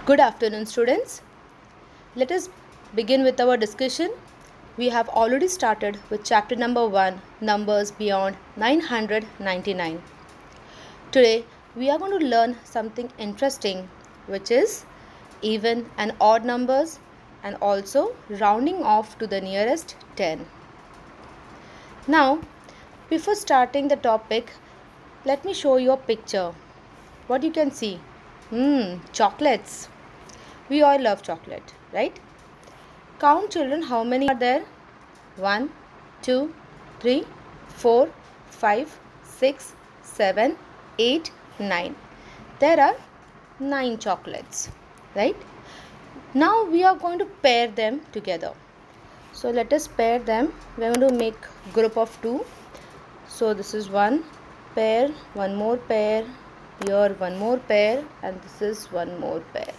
Good afternoon, students. Let us begin with our discussion. We have already started with chapter number 1, Numbers Beyond 999. Today, we are going to learn something interesting, which is even and odd numbers and also rounding off to the nearest 10. Now, before starting the topic, let me show you a picture. What you can see? Chocolates. We all love chocolate, right? Count, children, how many are there? 1, 2, 3, 4, 5, 6, 7, 8, 9. There are 9 chocolates, right? Now we are going to pair them together. So let us pair them. We are going to make group of 2. So this is one pair, one more pair, here one more pair, and this is one more pair.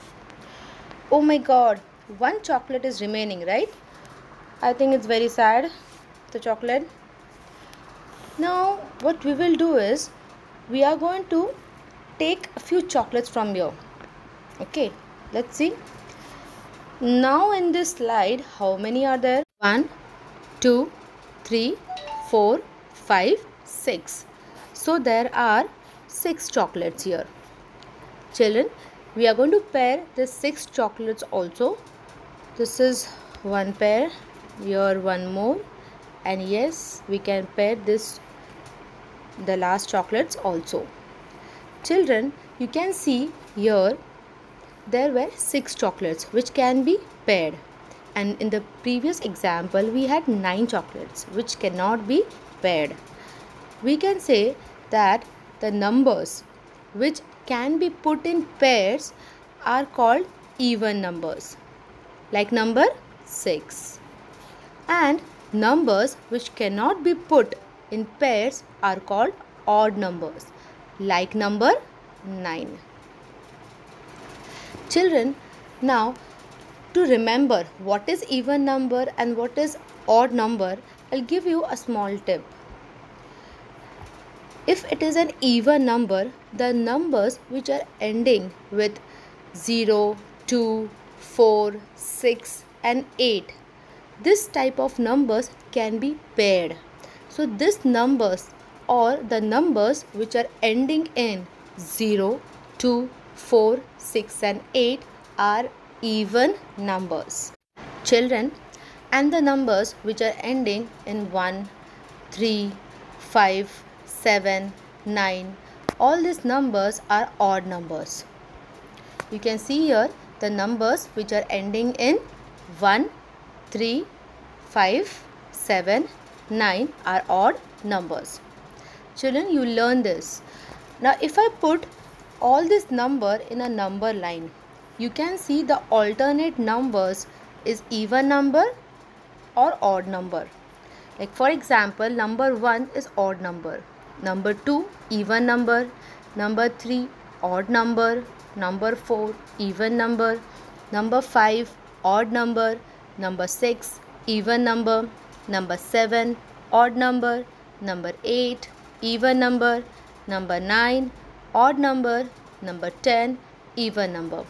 Oh my god, one chocolate is remaining, right? I think it's very sad, the chocolate. Now what we will do is we are going to take a few chocolates from here. Okay, let's see. Now in this slide, how many are there? 1, 2, 3, 4, 5, 6. So there are 6 chocolates here. Children, we are going to pair the 6 chocolates also. This is one pair, here one more, and yes, we can pair the last chocolates also. Children, you can see here there were 6 chocolates which can be paired, and in the previous example we had 9 chocolates which cannot be paired. We can say that the numbers which can be put in pairs are called even numbers, like number 6, and numbers which cannot be put in pairs are called odd numbers, like number 9. Children, now to remember what is even number and what is odd number, I'll give you a small tip. If it is an even number, the numbers which are ending with 0, 2, 4, 6 and 8, this type of numbers can be paired. So these numbers or the numbers which are ending in 0, 2, 4, 6 and 8 are even numbers. Children, and the numbers which are ending in 1, 3, 5, 7, 9, all these numbers are odd numbers. You can see here the numbers which are ending in 1, 3, 5, 7, 9 are odd numbers. Children, you learn this. Now if I put all this number in a number line, you can see the alternate numbers is even number or odd number. Like for example, number 1 is odd number, number 2 even number, number 3 odd number, number 4 even number, number 5 odd number, number 6 even number, number 7 odd number, number 8 even number, number 9 odd number, number 10 even number.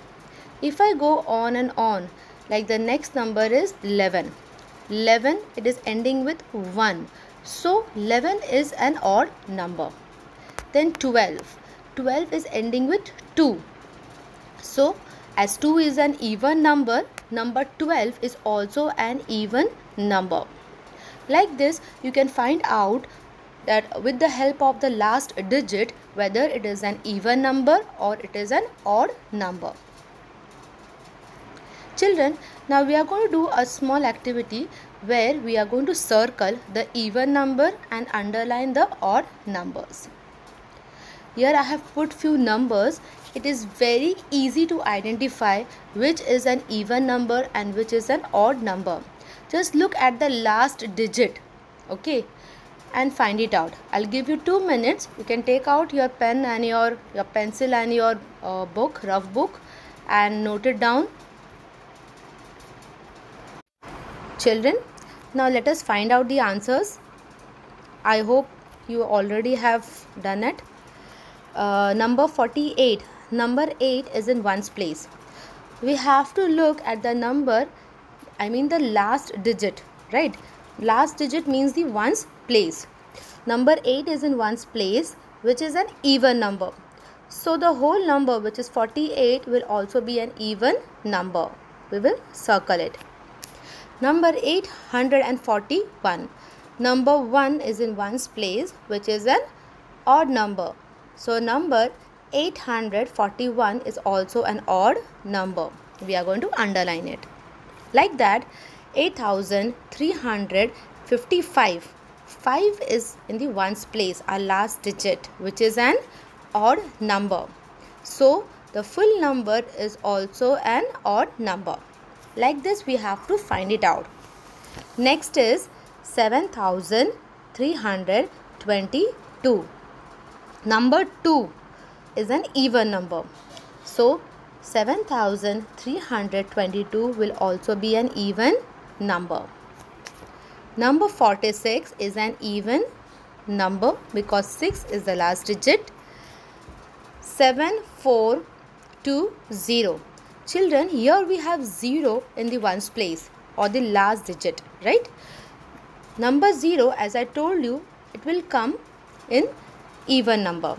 If I go on and on, like the next number is 11. 11, it is ending with 1. So 11 is an odd number. Then 12. 12 is ending with 2. So as 2 is an even number, number 12 is also an even number. Like this, you can find out that with the help of the last digit whether it is an even number or it is an odd number. Children, now we are going to do a small activity where we are going to circle the even number and underline the odd numbers. Here I have put few numbers. It is very easy to identify which is an even number and which is an odd number. Just look at the last digit, okay, and find it out. I'll give you 2 minutes. You can take out your pen and your pencil and your book, rough book, and note it down. Children, now let us find out the answers. I hope you already have done it. Number 48. Number 8 is in ones place. we have to look at the number, the last digit, right? Last digit means the ones place. Number 8 is in ones place, which is an even number. So the whole number, which is 48, will also be an even number. We will circle it. Number 841. Number 1 is in ones place, which is an odd number. So number 841 is also an odd number. We are going to underline it. Like that, 8355. 5 is in the ones place, our last digit, which is an odd number. So the full number is also an odd number. Like this, we have to find it out. Next is 7322. Number 2 is an even number. So 7322 will also be an even number. Number 46 is an even number because 6 is the last digit. 7420. Children, here we have 0 in the ones place or the last digit, right? Number 0, as I told you, it will come in even number.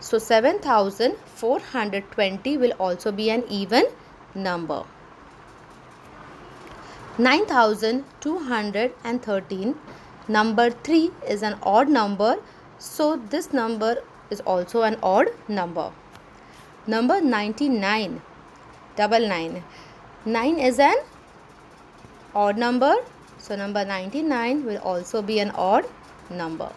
So 7420 will also be an even number. 9213. Number 3 is an odd number. So this number is also an odd number. Number 99. 99. 9 is an odd number. So number 99 will also be an odd number.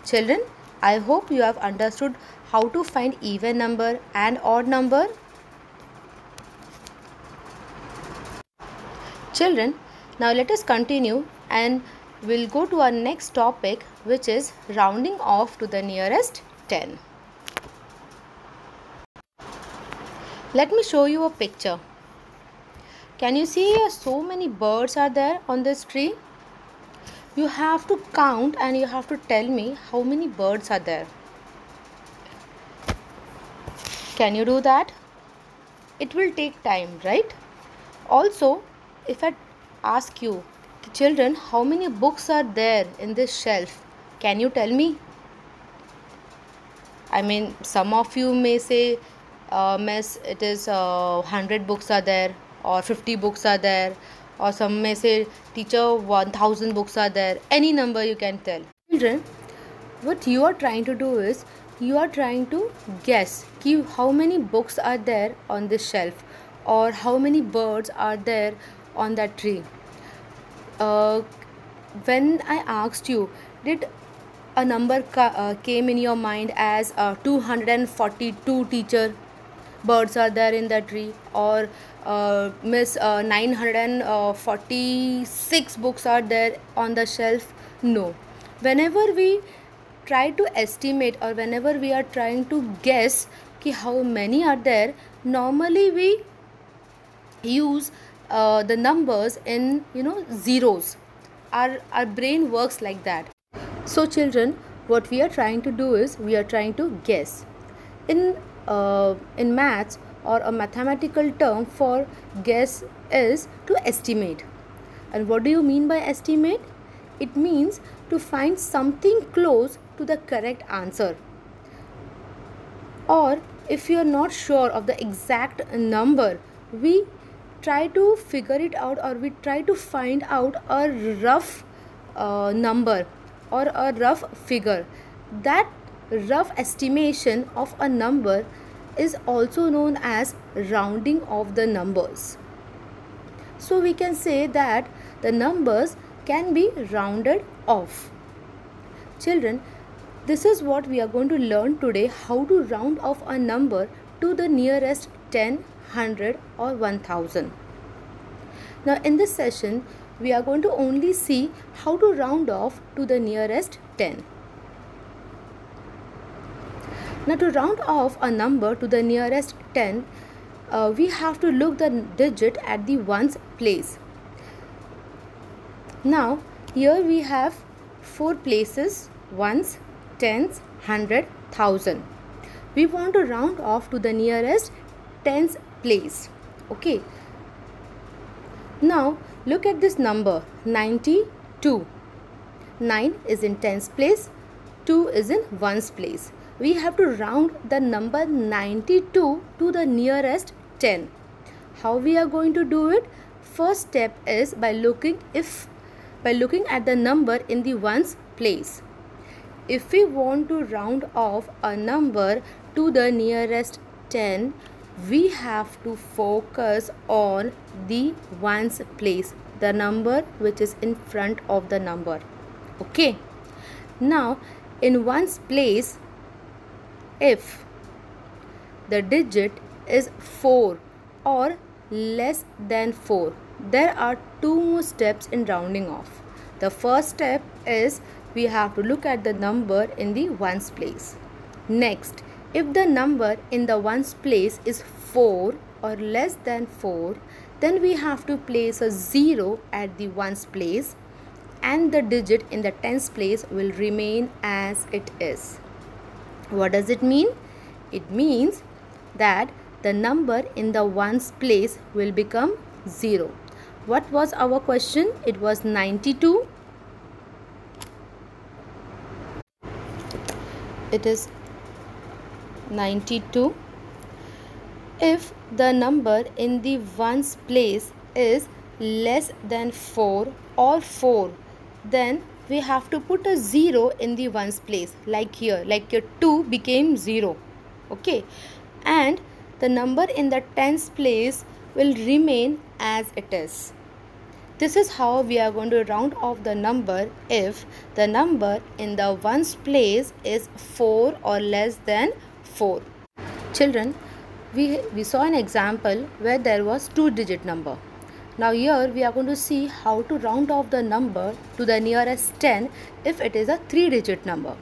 Children, I hope you have understood how to find even number and odd number. Children, now let us continue and we'll go to our next topic, which is rounding off to the nearest 10. Let me show you a picture. Can you see so many birds are there on this tree? You have to count and you have to tell me how many birds are there. Can you do that? It will take time, right? Also, if I ask you, children, how many books are there in this shelf? Can you tell me? Some of you may say, Miss, it is 100 books are there, or 50 books are there, or some may say, teacher, 1000 books are there. Any number you can tell. Children, what you are trying to do is, you are trying to guess how many books are there on this shelf, or how many birds are there on that tree. When I asked you, did a number came in your mind as 242 teacher birds are there in the tree, or Miss 946 books are there on the shelf? No. Whenever we try to estimate or whenever we are trying to guess how many are there, normally we use the numbers in zeros. Our brain works like that. So children, what we are trying to do is we are trying to guess. In maths, or a mathematical term for guess is to estimate. And what do you mean by estimate? It means to find something close to the correct answer. Or if you are not sure of the exact number, we try to figure it out, or we try to find out a rough number or a rough figure. That rough estimation of a number is also known as rounding of the numbers. So we can say that the numbers can be rounded off. Children, this is what we are going to learn today, how to round off a number to the nearest 10, 100 or 1000. Now in this session, we are going to only see how to round off to the nearest 10. Now to round off a number to the nearest 10, we have to look the digit at the ones place. Now here we have 4 places: ones, tens, 100, 1000. We want to round off to the nearest tens place. Okay. Now look at this number 92. 9 is in tens place, 2 is in ones place. We have to round the number 92 to the nearest 10. How we are going to do it? First step is by looking at the number in the ones place. If we want to round off a number to the nearest 10, we have to focus on the ones place, the number which is in front of the number. Okay. Now in ones place, if the digit is 4 or less than 4, there are two more steps in rounding off. The first step is we have to look at the number in the ones place. Next, if the number in the ones place is 4 or less than 4, then we have to place a 0 at the ones place and the digit in the tens place will remain as it is. What does it mean? It means that the number in the ones place will become 0. What was our question? It was 92. It is 92. If the number in the ones place is less than 4 or 4, then we have to put a 0 in the ones place, like here, like your 2 became 0. Okay, and the number in the tens place will remain as it is. This is how we are going to round off the number if the number in the ones place is 4 or less than 4. Children, we saw an example where there was 2-digit number. Now here we are going to see how to round off the number to the nearest 10 if it is a 3-digit number.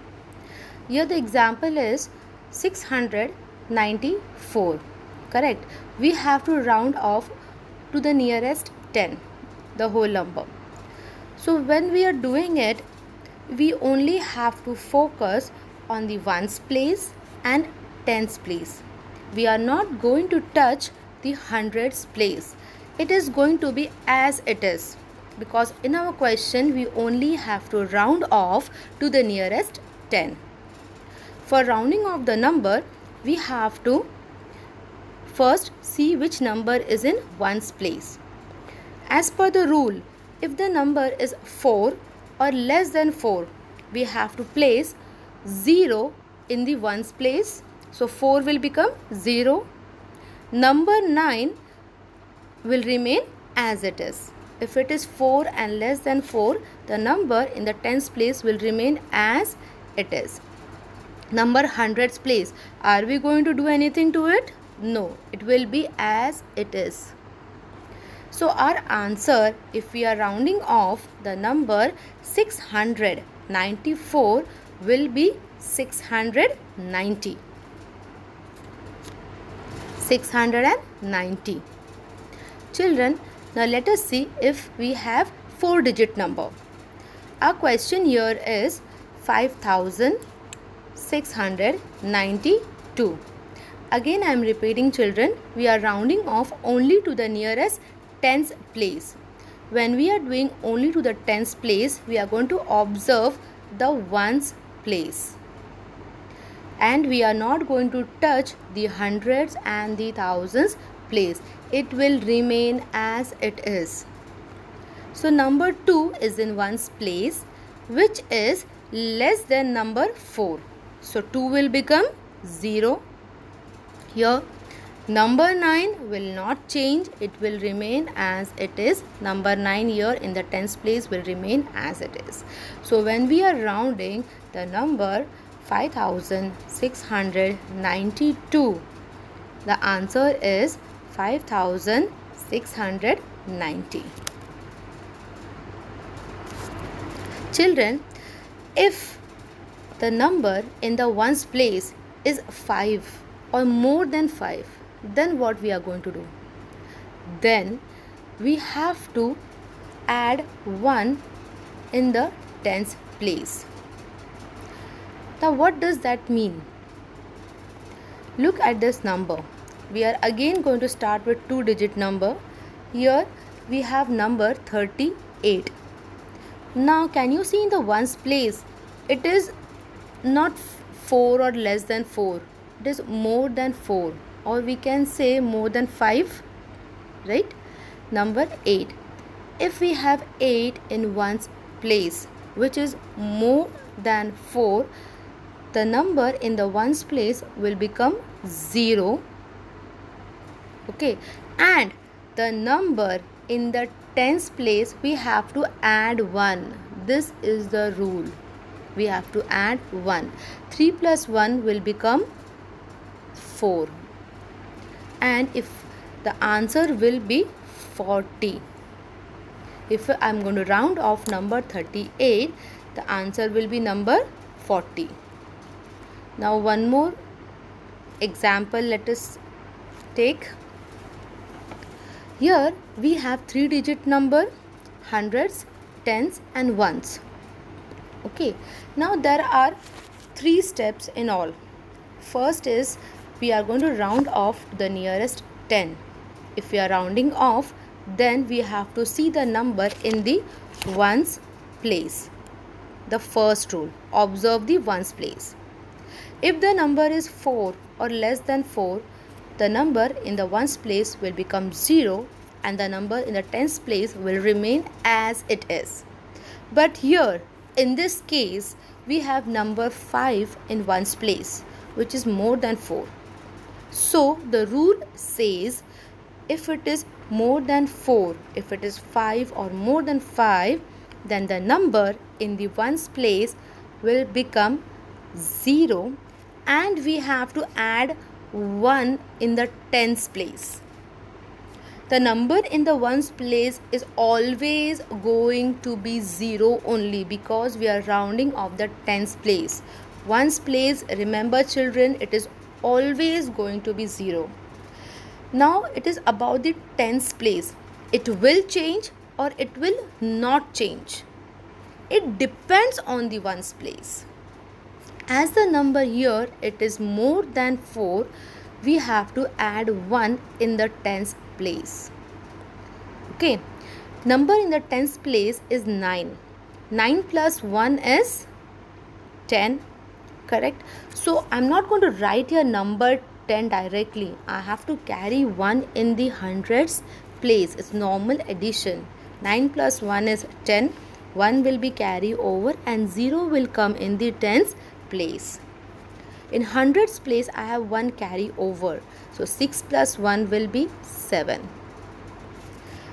Here the example is 694. Correct. We have to round off to the nearest 10, the whole number. So when we are doing it, we only have to focus on the ones place and tens place. We are not going to touch the hundreds place. It is going to be as it is, because in our question we only have to round off to the nearest 10. For rounding off the number, we have to first see which number is in ones place. As per the rule, if the number is 4 or less than 4, we have to place 0 in the ones place. So 4 will become 0. Number 9 will remain as it is. If it is 4 and less than 4, the number in the tens place will remain as it is. Number hundreds place, are we going to do anything to it? No, it will be as it is. So our answer, if we are rounding off the number 694, will be 690. 690. Children, now let us see if we have 4-digit number. Our question here is 5692. Again I am repeating, children, we are rounding off only to the nearest tens place. When we are doing only to the tens place, we are going to observe the ones place. And we are not going to touch the hundreds and the thousands place. It will remain as it is. So number 2 is in ones place, which is less than number 4. So 2 will become 0. Here number 9 will not change. It will remain as it is. Number 9 here in the tens place will remain as it is. So when we are rounding the number 5692, the answer is 5690. Children, if the number in the ones place is 5 or more than 5, then what we are going to do? Then we have to add 1 in the tens place. Now what does that mean? Look at this number we are again going to start with 2-digit number. Here we have number 38. Now can you see in the ones place, it is not 4 or less than 4, it is more than 4, or we can say more than 5, right? Number 8. If we have 8 in ones place which is more than 4, the number in the ones place will become 0. Okay, and the number in the tens place we have to add 1. This is the rule. We have to add 1. 3 plus 1 will become 4. And if the answer will be 40. If I am going to round off number 38, the answer will be number 40. Now one more example let us take. Here we have 3-digit number, hundreds, tens and ones. Okay, now there are 3 steps in all. First is we are going to round off the nearest 10. If we are rounding off, then we have to see the number in the ones place. The first rule, observe the ones place. If the number is 4 or less than 4, the number in the ones place will become 0 and the number in the tens place will remain as it is. But here in this case we have number 5 in ones place which is more than 4. So the rule says if it is more than 4, if it is 5 or more than 5, then the number in the ones place will become 0 and we have to add 1 in the tens place. The number in the ones place is always going to be 0 only because we are rounding off the tens place. Ones place, remember children, it is always going to be 0. Now it is about the tens place. It will change or it will not change. It depends on the ones place. As the number here it is more than 4, we have to add 1 in the tens place. Okay, number in the tens place is 9. 9 plus 1 is 10, correct? So I am not going to write here number 10 directly. I have to carry 1 in the hundreds place. It's normal addition. 9 plus 1 is 10. 1 will be carry over and 0 will come in the tens place. In hundreds place I have 1 carry over. So 6 plus 1 will be 7.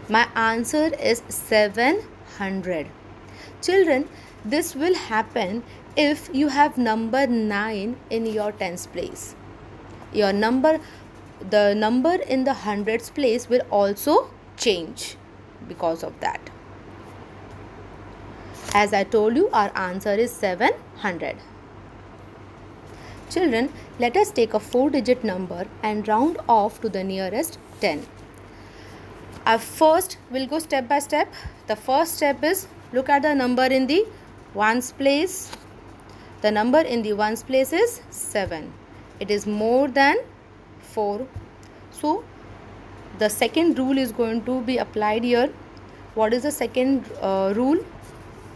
My answer is 700. Children, this will happen if you have number 9 in your tens place. Your number, the number in the hundreds place will also change because of that. As I told you, our answer is 700. Children, let us take a 4-digit number and round off to the nearest 10. First, we'll go step by step. The first step is look at the number in the ones place. The number in the ones place is 7. It is more than 4. So the second rule is going to be applied here. What is the second rule?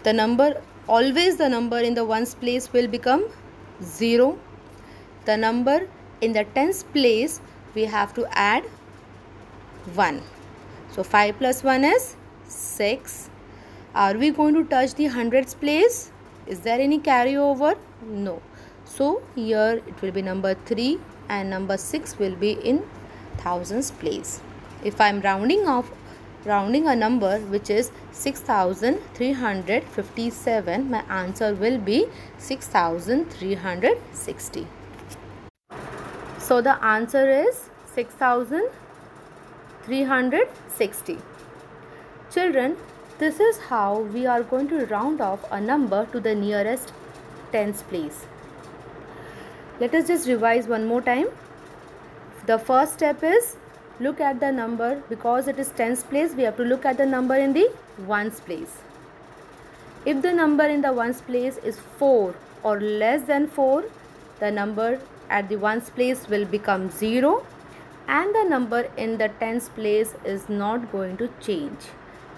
The number, always the number in the ones place will become 0. The number in the tens place we have to add 1. So 5 plus 1 is 6. Are we going to touch the hundreds place? Is there any carryover? No. So here it will be number 3 and number 6 will be in thousands place. If I am rounding a number which is 6357, my answer will be 6360. So the answer is 6360. Children, this is how we are going to round off a number to the nearest tens place. Let us just revise one more time. The first step is look at the number. Because it is tens place, we have to look at the number in the ones place. If the number in the ones place is 4 or less than 4, the number at the ones place will become 0 and the number in the tens place is not going to change.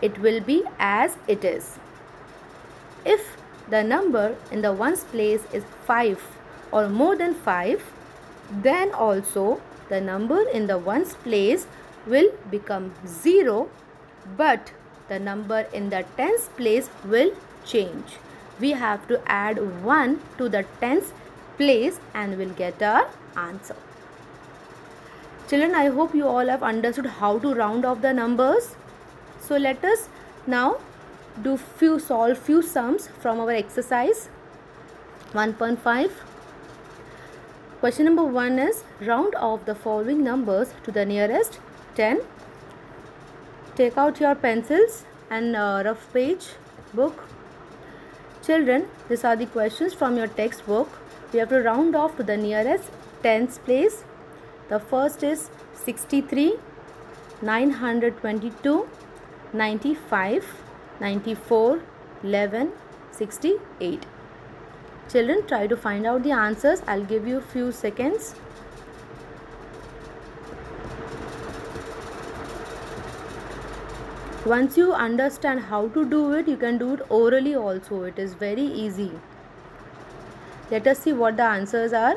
It will be as it is. If the number in the ones place is 5 or more than 5, then also the number in the ones place will become 0, but the number in the tens place will change. We have to add 1 to the tens place and we'll get our answer. Children, I hope you all have understood how to round off the numbers. So let us now solve few sums from our exercise 1.5. Question number 1 is round off the following numbers to the nearest 10. Take out your pencils and rough page book. Children, these are the questions from your textbook. We have to round off to the nearest tens place. The first is 63, 922, 95, 94, 11, 68. Children, try to find out the answers. I'll give you a few seconds. Once you understand how to do it, you can do it orally also. It is very easy. Let us see what the answers are.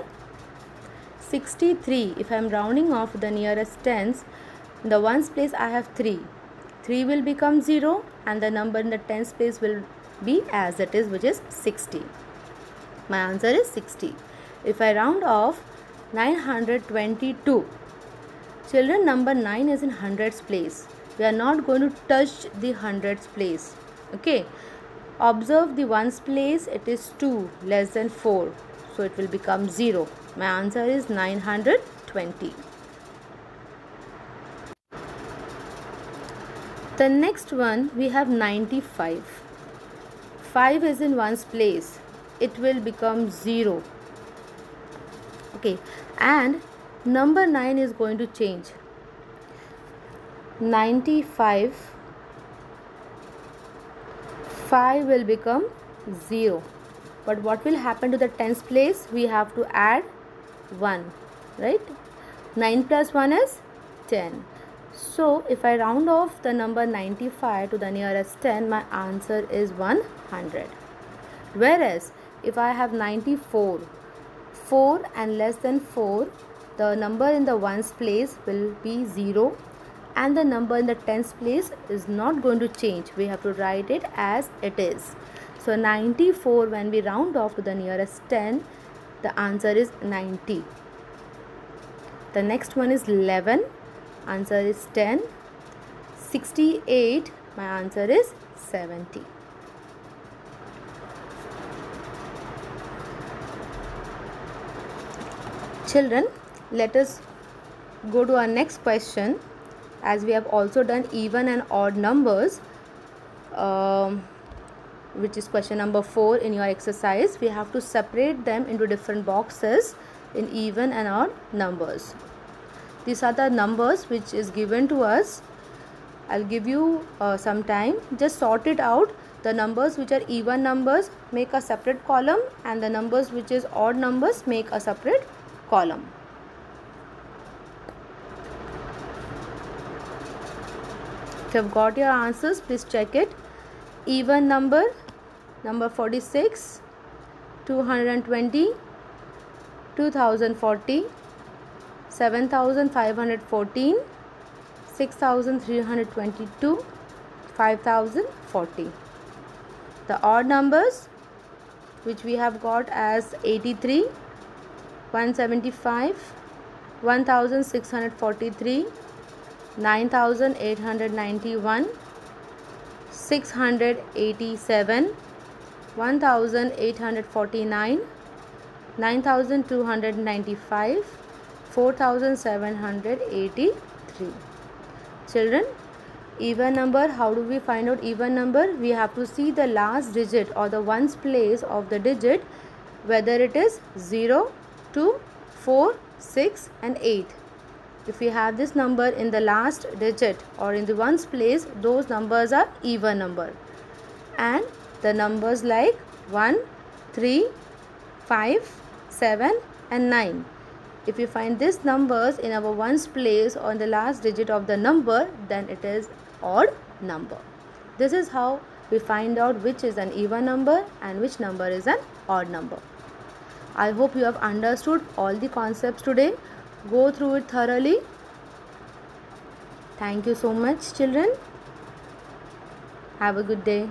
63, if I am rounding off the nearest tens, in the ones place I have 3. 3 will become 0 and the number in the tens place will be as it is, which is 60. My answer is 60. If I round off 922, children, number 9 is in hundreds place. We are not going to touch the hundreds place. Okay. Observe the ones place, it is 2 less than 4. So it will become 0. My answer is 920. The next one we have 95. 5 is in ones place. It will become 0. Okay. And number 9 is going to change. 95, 5 will become 0. But what will happen to the tens place? We have to add 1, right? 9 plus 1 is 10. So if I round off the number 95 to the nearest 10, my answer is 100. Whereas if I have 94, 4 and less than 4, the number in the ones place will be 0. And the number in the tens place is not going to change. We have to write it as it is. So 94, when we round off to the nearest 10, the answer is 90. The next one is 11. Answer is 10. 68. My answer is 70. Children, let us go to our next question. As we have also done even and odd numbers, which is question number 4 in your exercise, we have to separate them into different boxes in even and odd numbers. These are the numbers which is given to us. I'll give you some time. Just sort it out. The numbers which are even numbers make a separate column, and the numbers which is odd numbers make a separate column. If you have got your answers, please check it. Even number 46, 220, 2040, 7514, 6322, 5040. The odd numbers which we have got as 83, 175, 1643, 9891, 687, 1849, 9295, 4783. Children, even number, how do we find out even number? We have to see the last digit or the ones place of the digit, whether it is 0, 2, 4, 6 and 8. If we have this number in the last digit or in the ones place, those numbers are even number. And the numbers like 1, 3, 5, 7 and 9. If we find these numbers in our ones place on the last digit of the number, then it is odd number. This is how we find out which is an even number and which number is an odd number. I hope you have understood all the concepts today. Go through it thoroughly. Thank you so much, children. Have a good day.